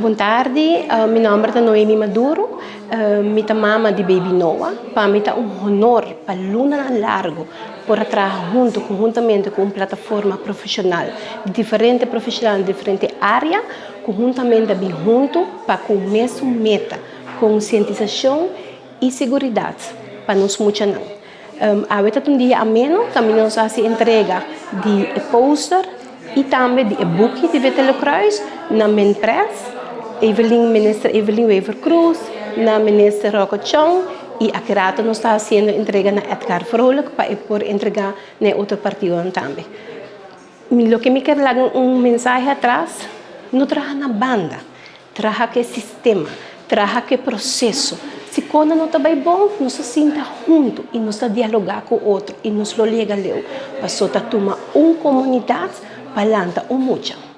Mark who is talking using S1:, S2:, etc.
S1: Boa tarde, meu nome é Noemi Maduro, minha mama de Baby Noah. Para mim é honor para Luna Largo por trabalhar conjuntamente com uma plataforma profissional de diferentes profissionais de diferentes áreas, conjuntamente bem junto para com a mesma meta, conscientização e segurança para nós muitos não. Há um dia ameno, também nós fazemos entrega de poster e também de e-book de Vetelocruis na Menpress. Ministra Evelyn Wever Cruz, na ministra Rocco Chong e aqui nós está fazendo entrega na Edgar Vrolijk para por entregar na outro partido também. O que me quer dar mensagem atrás, não trabalha na banda, trabalha com sistema, trabalha com processo. Se quando não está bem bom, nós se sinta junto e nós dialogar com o outro e nós lo liga para só tomar uma comunidade para lançar muito.